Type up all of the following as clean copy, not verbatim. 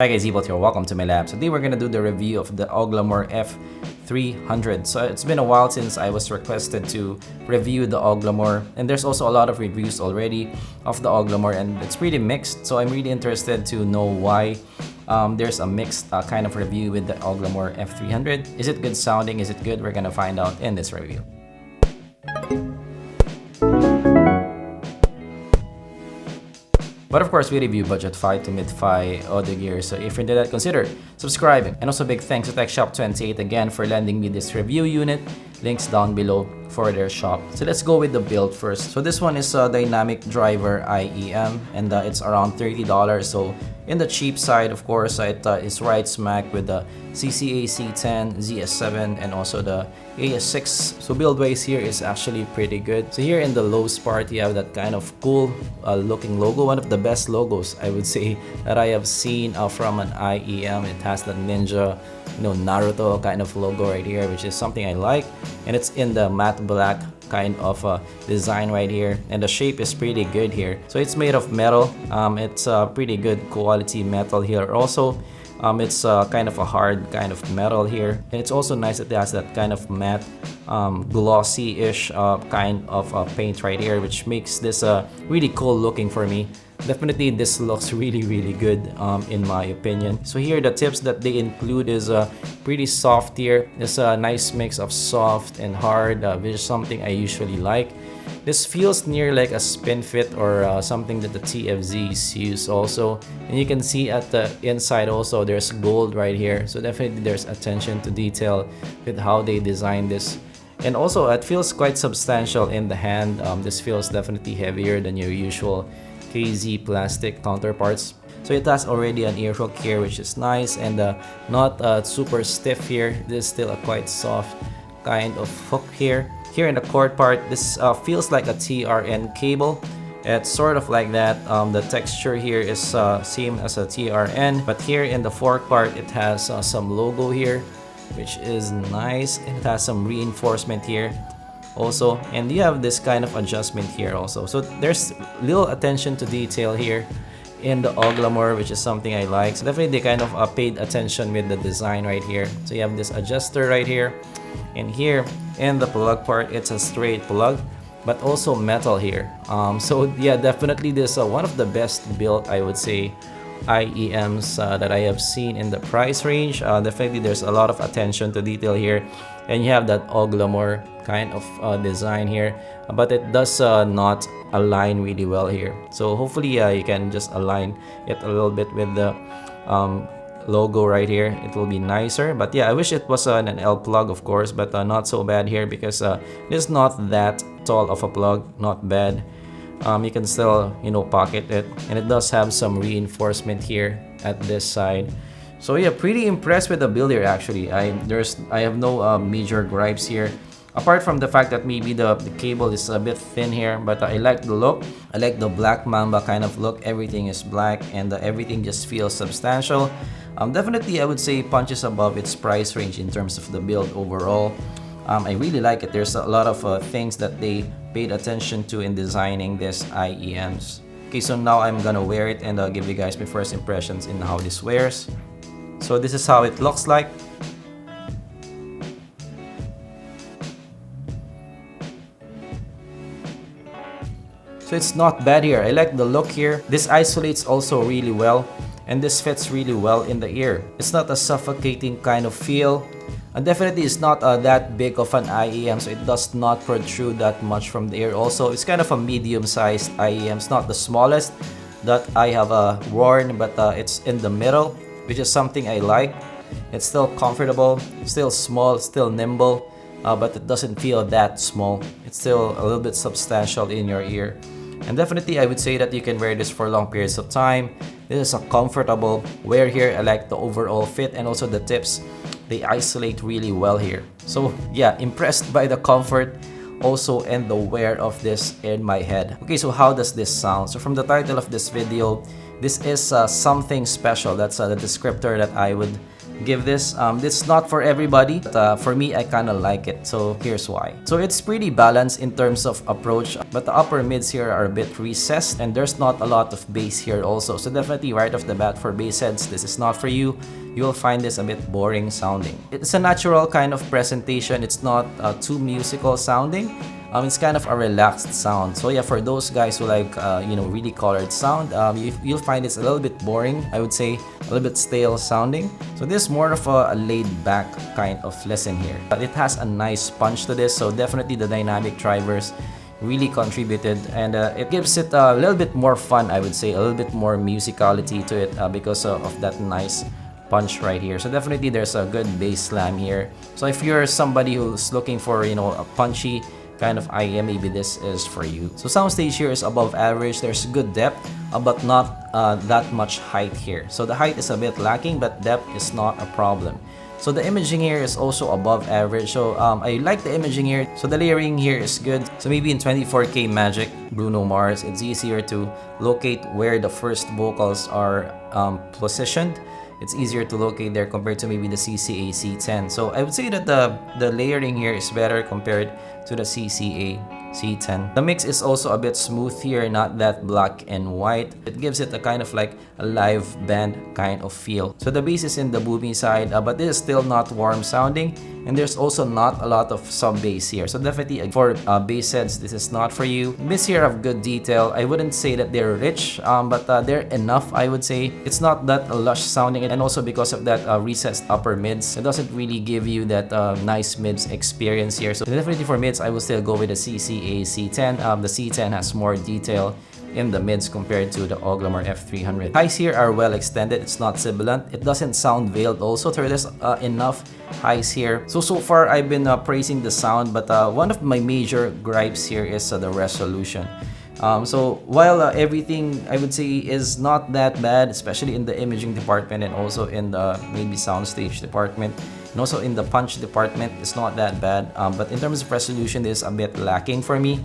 Hi guys, zpolt here. Welcome to my lab. Today we're gonna do the review of the Auglamour F300. So it's been a while since I was requested to review the Auglamour, and there's also a lot of reviews already of the Auglamour, and it's pretty mixed. So I'm really interested to know why there's a mixed kind of review with the Auglamour F300. Is it good sounding? Is it good? We're gonna find out in this review. But of course, we review budget-fi to mid-fi audio gear, so if you're into that, consider subscribing. And also big thanks to TechShop28 again for lending me this review unit. Links down below for their shop. So let's go with the build first. So this one is a dynamic driver IEM, and it's around $30. So in the cheap side, of course, it is right smack with the CCA C10, ZS7, and also the AS6. So build-wise here is actually pretty good. So here in the lows part, you have that kind of cool looking logo. One of the best logos, I would say, that I have seen from an IEM. It has the ninja, Naruto kind of logo right here, which is something I like. And it's in the matte black kind of design right here, and the shape is pretty good here. So it's made of metal. It's pretty good quality metal here. Also, it's kind of a hard kind of metal here, and it's also nice that it has that kind of matte glossy-ish kind of paint right here, which makes this really cool looking for me. Definitely this looks really good in my opinion. So here the tips that they include is pretty soft here. It's a nice mix of soft and hard, which is something I usually like. This feels near like a spin fit or something that the TFZs use also. And you can see at the inside also there's gold right here. So definitely there's attention to detail with how they designed this. And also it feels quite substantial in the hand. This feels definitely heavier than your usual KZ plastic counterparts. So it has already an ear hook here, which is nice, and not super stiff here. This is still a quite soft kind of hook here. Here in the cord part, this feels like a TRN cable. It's sort of like that. The texture here is same as a TRN, but here in the fork part, it has some logo here, which is nice. It has some reinforcement here also, and you have this kind of adjustment here also. So there's little attention to detail here in the Auglamour, which is something I like. So definitely they kind of paid attention with the design right here. So you have this adjuster right here, and here in the plug part, it's a straight plug, but also metal here. So yeah, definitely this one of the best built, I would say, IEMs that I have seen in the price range. Definitely there's a lot of attention to detail here, and you have that Auglamour kind of design here, but it does not align really well here. So hopefully you can just align it a little bit with the logo right here. It will be nicer. But yeah, I wish it was an L plug, of course, but not so bad here because it's not that tall of a plug. Not bad. You can still pocket it, and it does have some reinforcement here at this side. So yeah, pretty impressed with the build here actually. I have no major gripes here, apart from the fact that maybe the cable is a bit thin here, but I like the look. I like the Black Mamba kind of look. Everything is black, and everything just feels substantial. Definitely I would say punches above its price range in terms of the build overall. I really like it. There's a lot of things that they paid attention to in designing this IEMs. Okay, so now I'm gonna wear it, and I'll give you guys my first impressions in how this wears. So this is how it looks like. So it's not bad here. I like the look here. This isolates also really well, and this fits really well in the ear. It's not a suffocating kind of feel. And definitely it's not that big of an IEM, so it does not protrude that much from the ear. Also, it's kind of a medium-sized IEM. It's not the smallest that I have worn, but it's in the middle, which is something I like. It's still comfortable, still small, still nimble, but it doesn't feel that small. It's still a little bit substantial in your ear. And definitely I would say that you can wear this for long periods of time. This is a comfortable wear here. I like the overall fit, and also the tips. They isolate really well here. So yeah, impressed by the comfort also and the wear of this in my head. Okay, so how does this sound? So from the title of this video, this is something special. That's the descriptor that I would give this. This is not for everybody, but for me, I kind of like it. So here's why. So it's pretty balanced in terms of approach, but the upper mids here are a bit recessed, and there's not a lot of bass here also. So definitely right off the bat for bass heads, this is not for you. You'll find this a bit boring sounding. It's a natural kind of presentation. It's not too musical sounding. It's kind of a relaxed sound. So yeah, for those guys who like really colored sound, you'll find it's a little bit boring. I would say a little bit stale sounding. So this is more of a laid back kind of listen here. But it has a nice punch to this. So definitely the dynamic drivers really contributed, and it gives it a little bit more fun. I would say a little bit more musicality to it because of that nice punch right here. So definitely there's a good bass slam here. So if you're somebody who's looking for a punchy kind of IEM, maybe this is for you. So soundstage here is above average. There's good depth, but not that much height here. So the height is a bit lacking, but depth is not a problem. So the imaging here is also above average. So I like the imaging here. So the layering here is good. So maybe in 24K Magic, Bruno Mars, it's easier to locate where the first vocals are positioned. It's easier to locate there compared to maybe the CCA C10. So I would say that the layering here is better compared to the CCA C10. The mix is also a bit smooth here, not that black and white. It gives it a kind of like a live band kind of feel. So the bass is in the boomy side, but this is still not warm sounding, and there's also not a lot of sub bass here. So definitely for bass heads, this is not for you. Mids here have good detail. I wouldn't say that they're rich, but they're enough, I would say. It's not that lush sounding, and also because of that recessed upper mids, it doesn't really give you that nice mids experience here. So definitely for mids, I will still go with the CCA C10. The C10 has more detail in the mids compared to the Auglamour F300. Highs here are well extended. It's not sibilant. It doesn't sound veiled also. There's enough highs here. So far I've been praising the sound, but one of my major gripes here is the resolution. So while everything I would say is not that bad, especially in the imaging department and also in the maybe soundstage department, and also in the punch department, it's not that bad. But in terms of resolution, it's a bit lacking for me.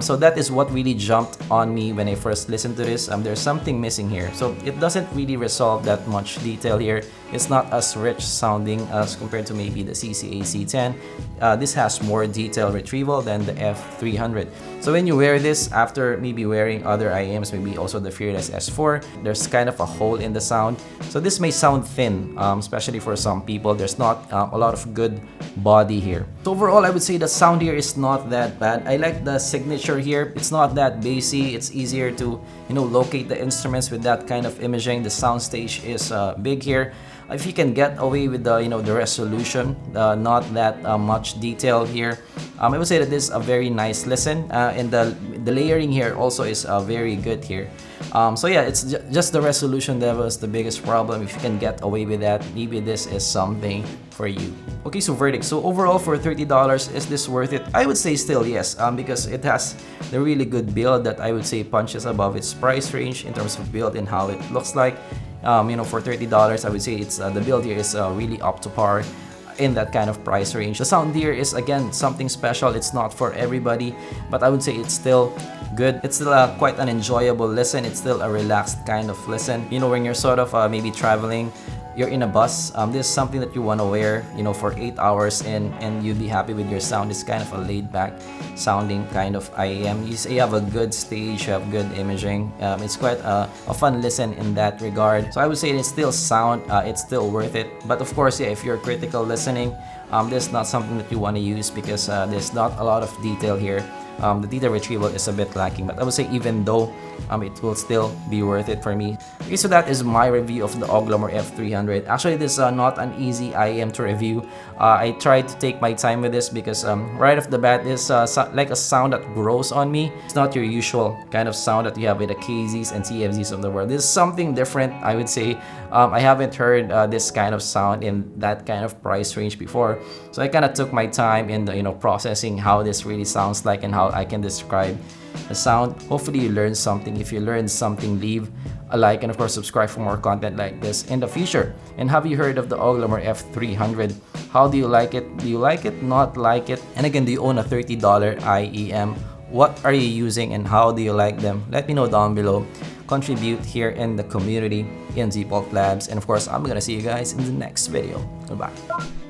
So that is what really jumped on me when I first listened to this. There's something missing here. So it doesn't really resolve that much detail here. It's not as rich sounding as compared to maybe the CCA C10. This has more detail retrieval than the F300. So when you wear this after maybe wearing other IEMs, maybe also the Fearless S4, there's kind of a hole in the sound. So this may sound thin, especially for some people. There's not a lot of good body here. So overall, I would say the sound here is not that bad. I like the signature here. It's not that bassy. It's easier to locate the instruments with that kind of imaging. The soundstage is big here. If you can get away with the the resolution, not that much detail here, I would say that this is a very nice listen, and the layering here also is very good here. So yeah, it's just the resolution level is the biggest problem. If you can get away with that, maybe this is something for you. Okay, so verdict. So overall for $30, is this worth it? I would say still yes, because it has the really good build that I would say punches above its price range in terms of build and how it looks like. For $30, I would say it's the build here is really up to par in that kind of price range. The sound here is again something special. It's not for everybody, but I would say it's still good. It's still quite an enjoyable listen. It's still a relaxed kind of listen. When you're sort of maybe traveling, you're in a bus, this is something that you want to wear for 8 hours and you'd be happy with your sound. It's kind of a laid back sounding kind of IEM. You have a good stage, you have good imaging. It's quite a fun listen in that regard. So I would say it's still sound, it's still worth it. But of course, yeah, if you're critical listening, this is not something that you want to use because there's not a lot of detail here. The detail retrieval is a bit lacking, but I would say even though it will still be worth it for me. Okay, so that is my review of the Auglamour F300. Actually, this is not an easy IEM to review. I tried to take my time with this because right off the bat, this like a sound that grows on me. It's not your usual kind of sound that you have with the KZs and TFZs of the world. This is something different, I would say. I haven't heard this kind of sound in that kind of price range before. So I kind of took my time in the, processing how this really sounds like and how I can describe the sound. Hopefully you learned something. If you learned something, leave a like and of course subscribe for more content like this in the future. And have you heard of the Auglamour F300? How do you like it? Do you like it? Not like it? And again, do you own a $30 IEM? What are you using and how do you like them? Let me know down below. contribute here in the community in zpolt Labs. And of course, I'm gonna see you guys in the next video. Goodbye.